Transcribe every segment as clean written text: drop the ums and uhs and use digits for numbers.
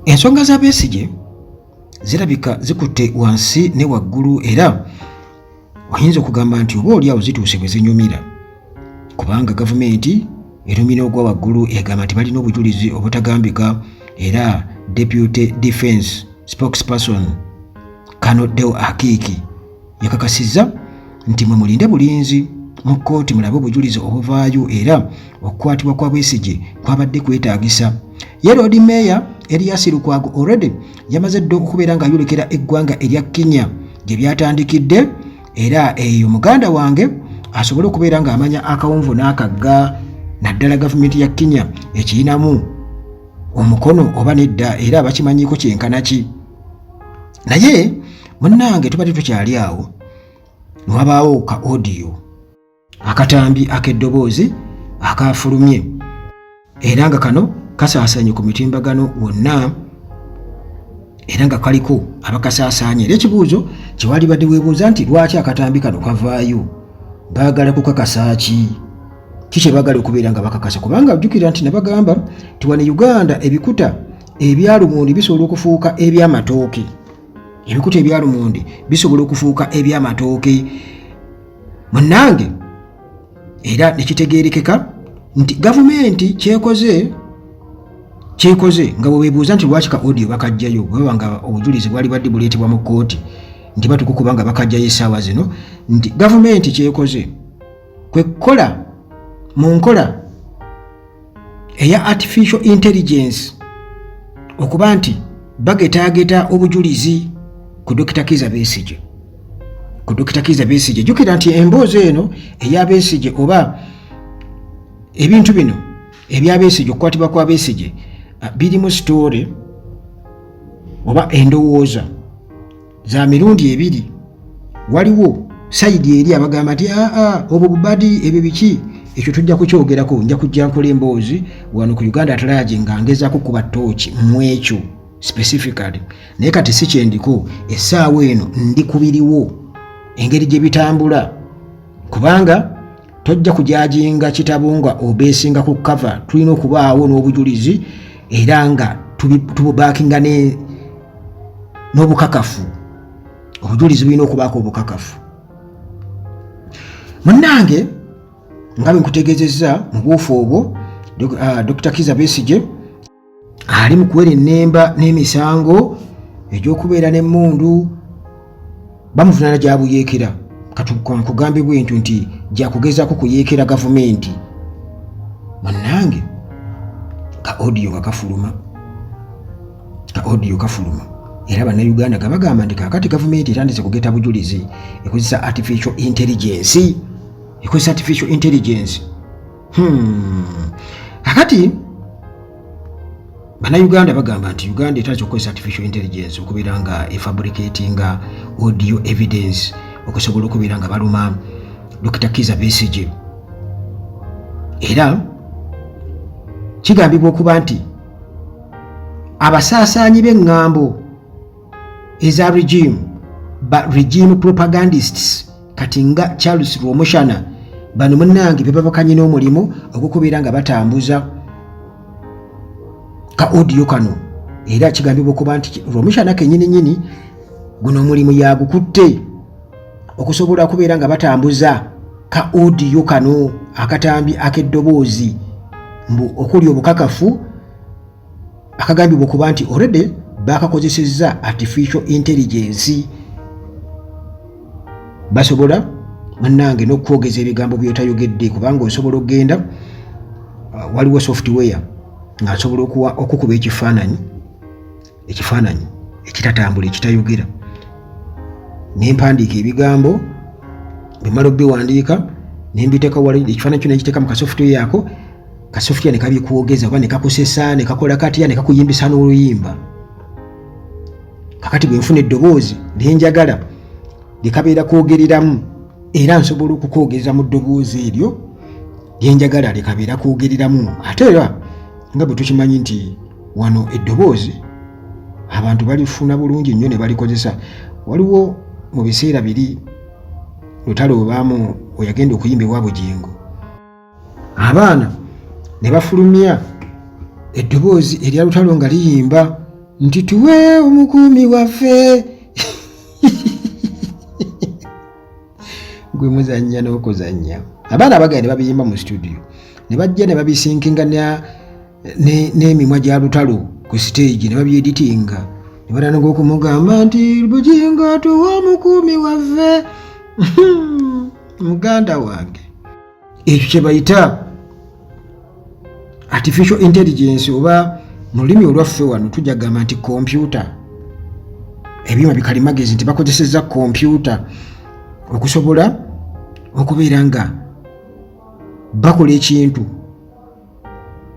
ensonga za Besigye zirabika zikutte wansi ne waggulu era oyinza okugamba nti oba oli awo zituuse bwe zinyumira kubanga gavumenti erumina ogwa waggulu egamba nti balina obujulizi obutagambika era Deputy Defence Spokesperson Kano Deo Akiki yakakasizza nti mwe mulinde bulinzi mu kkooti mulabe obujulizi obuvaayo era okukwatibwa kwa Besigye kwabadde kwetaagisa. Ye Lord Mayor Erias Lukwago already yamaze ddo okubeera ng'ayolekera eggwanga erya Kenya gye byatandikidde era eyo muganda wange asobole okubeera ng'amanya akawunvu n'akagga naddala gavumenti ya Kenya ekiyinamu omukono oba nedda era bakimanyiiko kyenkana ki. Naye munnange tubadde tukyali awo nwabaawo ka audio akatambi ak'eddoboozi akafulumye era nga kano kasaasaanye ku mitimbagano wonna era nga kaliko abakasaasaanye. Era ekibuuzo kyewali badde weebuuza nti lwaki akatambi kano kavaayo, baagala kukakasa ki kye baagala okubeera nga bakakasa kubanga jjukira nti nabagamba nti wano Uganda ebikuta ebyalumondi bisobola okufuuka eby'amatooke, ebikuta ebyalumondi bisobola okufuuka eby'amatooke munnange era nekitegeerekeka nti gavumenti kyekoze nga bwe beebuuza nti lwaki ka audio bakajjayo bweba nga obujulizi bwali badde buleetebwa mu kkooti nti batukukuba nga bakajjayo essaawa zino nti gavumenti kyekoze kwe kukola mu nkola eya artificial intelligence okuba nti bagetaageta obujulizi ku Dr. Kizza Besigye. Ku Dr. Kizza Besigye jjukira nti emboozi eno eya Besigye oba ebintu bino ebya Besigye okukwatibwa kwa Besigye birimu story oba endowooza za mirundi ebiri. Waliwo sayidi eri abagamba nti obwo bubadi ebyo biki, ekyo tujja kukyogerako, nja kujja nkola emboozi wano ku Uganda Atalagi nga ngezaako kuba ttooki mu ekyo specifically. Naye kati si kyendiko essaawa eno ndi kubiriwo engeri gye bitambula kubanga tojja kujajinga kitabo nga obeesinga ku cover. Tulina okubaawo n'obujulizi era nga tububaakinga n'obukakafu. Obujulizi bulina okubaako obukakafu. Munnange nga bwe nkutegeezezza mu buufu obwo Dr. Kizza Besigye ali mu kuwera ennemba n'emisango egy'okubeera n'emmundu bamuvunaana gy'abuyeekera. Kankugambye bwentyo nti gyakugezaako kuyeekera gavumenti. Munnange ka audio kafuluma era bannayuganda gabagamba nti kaakati gavumenti etandise kugeta bujulizi ekozesa artificial intelligence. Kakati bannayuganda bagamba nti Uganda etandise okukozesa artificial intelligence okubeera nga efabricatinga audio evidence okusobola okubeera nga baluma Dr. Kizza Besigye. Era kigambibwa okuba nti abasaasaanyi b'eŋŋambo eza regime propagandists kati nga Charles Rwomushana bano munnange be babakanye n'omulimu ogw'okubeera nga batambuza ka audio kano. Era kigambibwa okuba nti Rwomushana kennyini guno omulimu yagukutte okusobola okubeera nga batambuza ka audio kano akatambi ak'eddoboozi mbu okuli obukakafu akagambibwa okuba nti already bakakozesezza artificial intelligence basobola munnange n'okwogeza ebigambo by'otayogedde kubanga osobola okugenda waliwo software ng'asobola okukuba ekifaananyi ekitatambula ekitayogera nempandiika ebigambo bimala obiwandiika nembiteeka wali ekifaananyi kyonna ekiteeka mu kasoftware yako kasoftware ne kabikuwogeza oba ne kakusesa ne kakola katya ne kakuyimbisa n'oluyimba. Kakati bwe nfuna eddoboozi lyenjagala likabeera kwogereramu era nsobola okukwogeza mu ddoboozi eryo lyenjagala likabeera kwogereramu. Ate era nga bwe tukimanyi nti wano eddoboozi abantu balifuna bulungi nnyo ne balikozesa. Waliwo mu biseera biri lutalo obaamu oyagenda okuyimbibwa Bugingo abaana ne bafulumya eddoboozi erya lutalo nga liyimba nti tuwe omukuumi waffe. Gwe muzannya n'okuzannya. Abaana abagala ne babiyimba mu studio ne bajja ne babisinkinganya n'emimwa gya lutalo ku stage ne babyeditinga ne balana ng'okumugamba nti Bujingo tuwe omukuumi waffe. Muganda wange, ekyo kye bayita artificial intelligence oba mu lulimi olwaffe wano tujja gamba nti kompyuta. Ebyuma bikalimagezi nti bakozesezza kompyuta okusobola okubeera nga bakola ekintu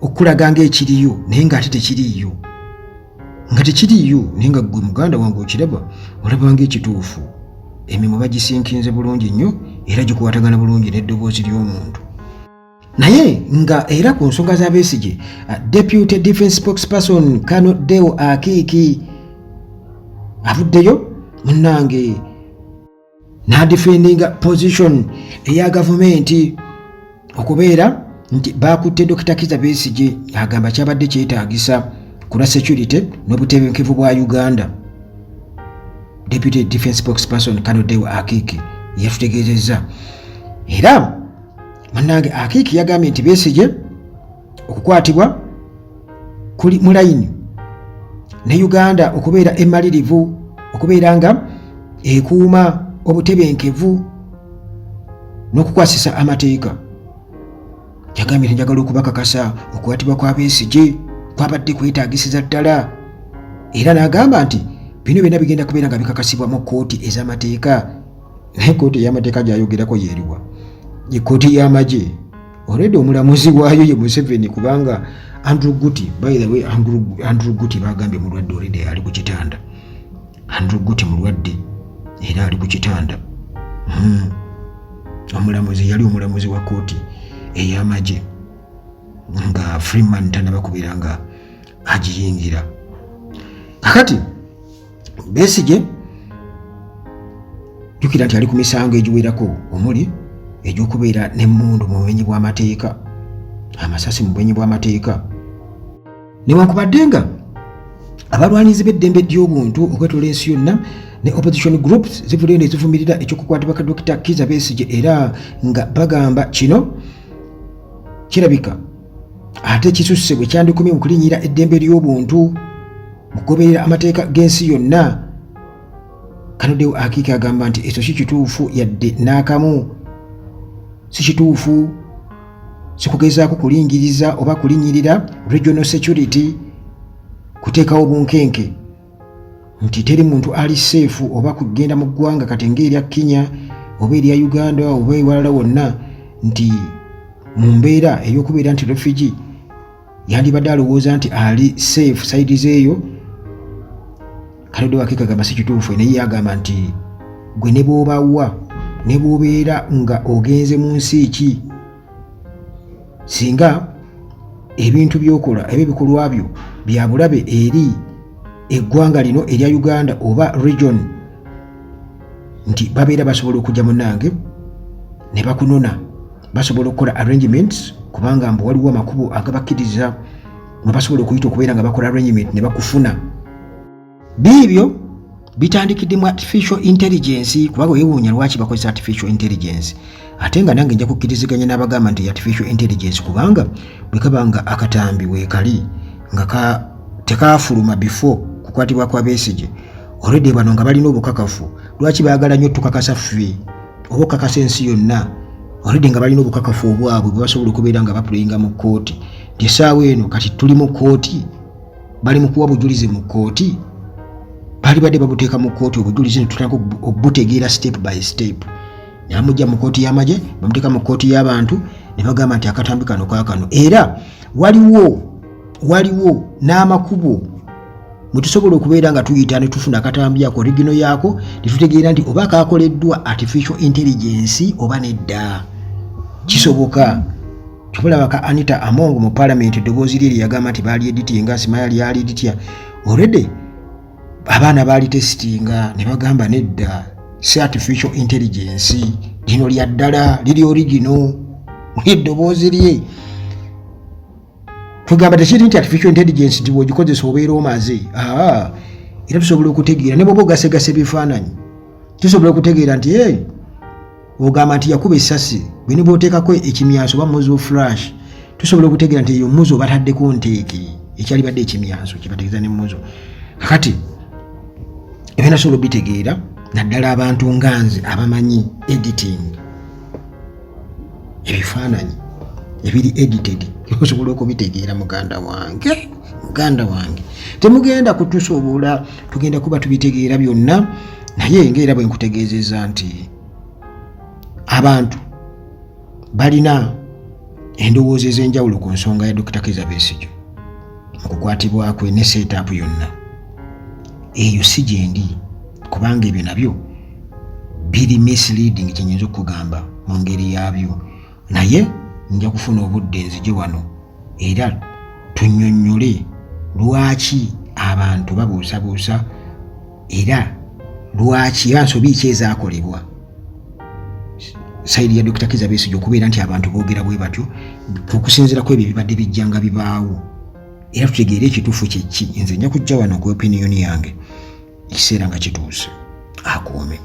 okulaga nga ekiriyo naye ng'ate tekiriyo, naye nga gwe muganda wange okiraba olaba ng'ekituufu. Emimwa bagisinkinze bulungi nnyo era gikwatagana bulungi n'eddoboozi ly'omuntu. Naye nga era ku nsonga za Besigye, Deputy Defence Spokesperson Kano Deo Akiki avuddeyo munnange n'adefendinga position eya gavumenti okubeera nti bakutte Dr. Kizza Besigye, agamba kyabadde kyetaagisa ku lwa security n'obutebenkevu bwa Uganda. Deputy Defence Spokesperson Kano Deo Akiki yatutegeezezza era munnange Akiki yagambye nti Besigye okukwatibwa kuli mu layini ne Uganda okubeera emalirivu, okubeera nga ekuuma obutebenkevu n'okukwasisa amateeka. Yagambye njagala okubakakasa okukwatibwa kwa Besigye kwabadde kwetaagisiza ddala era n'agamba nti bino byonna bigenda kubeera nga bikakasibwa mu kkooti ez'amateeka. Naye kkooti ey'amateeka gy'ayogerako yeeriwa? Kkooti y'amagye. Already omulamuzi waayo ye Museveni, kubanga Andrew Guti, by the way, Andrew Guti bagambye mulwadde already ali ku kitanda. Andrew Guti mulwadde era ali ku kitanda. Omulamuzi yali omulamuzi wa kkooti ey'amagye nga Freeman tanaba kubeera nga agiyingira. Kakati Besigye jukira nti ali ku misango egiwerako omuli egy'okubeera n'emmundu mu bumenyi bw'amateeka, amasasi mu bumenyi bw'amateeka, newankubadde nga abalwanizi b'eddembe ly'obuntu okwetoola ensi yonna ne opposition groups zivuddeyo ne zivumirira ekyokukwatibwa ka Dr. Kizza Besigye era nga bagamba kino kirabika ate kisusse bwe kyandikumye mu kulinnyira eddembe ly'obuntu mu kugoberera amateeka g'ensi yonna. Kano Deo Akiki agamba nti ekyo si kituufu yadde n'akamu, si kituufu, sikugezaako kulingiriza oba kulinnyirira regional security, kuteekawo bunkenke nti teri muntu ali seefu oba kugenda mu ggwanga kati ng'erya Kenya oba erya Uganda oba ewalala wonna nti mu mbeera ey'okubeera nti refugee yandibadde alowooza nti ali safe side zeeyo. Kano Deo Akiki agamba si kituufu, naye yagamba nti gwe ne bw'obawa ne bw'obeera nga ogenze mu nsi ki, singa ebintu by'okola ebyo bikolwa byo bya bulabe eri eggwanga lino erya Uganda oba region, nti babeera basobola okujja munnange ne bakunona, basobola okukola arrangements kubanga mbu waliwo amakubo agabakkiriza mwe basobola okuyita okubeera nga bakola arrangement ne bakufuna. Biibyo bitandikidde mu artificial intelligence, kubanga weewuunya lwaki bakozesa artificial intelligence. Ate nga nange nja kukkiriziganya n'abagamba nti artificial intelligence kubanga bwe kaba nga akatambi weekali nga tekaafuluma before kukwatibwa kwa Besigye, already bano nga balina obukakafu. Lwaki baagala nnyo tukakasa ffe oba okukakasa ensi yonna? Already nga balina obukakafu obwabwe bwe basobola okubeera nga bapuleyinga mu kkooti. Essaawa eno kati tuli mu kkooti, bali mu kuwa bujulizi mu kkooti, bali badde babuteeka mu kkooti obujulizi ne tutandika obutegeera step by step. Namujja mu kkooti y'amagye, bamuteeka mu kkooti y'abantu ne bagamba nti akatambi kano kaakano. Era waliwo n'amakubo mwe tusobola okubeera nga tuyita ne tufuna akatambi ako origino yaako ne tutegeera nti oba kaakoleddwa artificial intelligence oba nedda. Kisoboka. Tubulaba ka Anita Among mu parliament eddoboozi lye yagamba nti baali editinga, Simaya lyali editya. Already abaana baali testinga ne bagamba nedda, si artificial intelligence, lino lya ddala liri origino eddoboozi lye. tugamba tekiri nti artificial intelligence nti bw'ogikozesa obeera omaze. Era tusobola okutegeera ne bw'oba ogasegase bifaananyi, tusobola okutegeera nti ogamba nti yakuba essasi, bwe ne bw'oteekako ekimyanso oba muzzle flash, tusobola okutegeera nti eyo muzzle bataddeko nteeke ekyali badde ekimyanso kye bategeeza ne muzzle. Kakati ebyo nasobola obitegeera naddala abantu nga nze abamanyi editing ebifaananyi ebiri edited, osobola okubitegeera muganda wange. Temugenda kutusobola, tugenda kuba tubitegeera byonna, naye ng'era bwe nkutegeezezza nti abantu balina endowooza ez'enjawulo ku nsonga ya Dr. Kizza Besigye mu kukwatibwa kwe ne setup yonna. Eyo si gye ndi, kubanga ebyo nabyo biri misleading kye nnyinza okugamba mu ngeri yaabyo, naye nja kufuna obudde nzije wano era tunnyonnyole lwaki abantu babuusabuusa era lwaki nsobi ki ezaakolebwa sayidi ya Dr. Kizza Besigye okubeera nti abantu boogera bwe batyo okusinziira ku ebyo bibadde bijjanga bibaawo, era tutegeere ekituufu kye ki. Nze nja kujja wano ku opinion yange ekiseera nga kituuse. Akuume.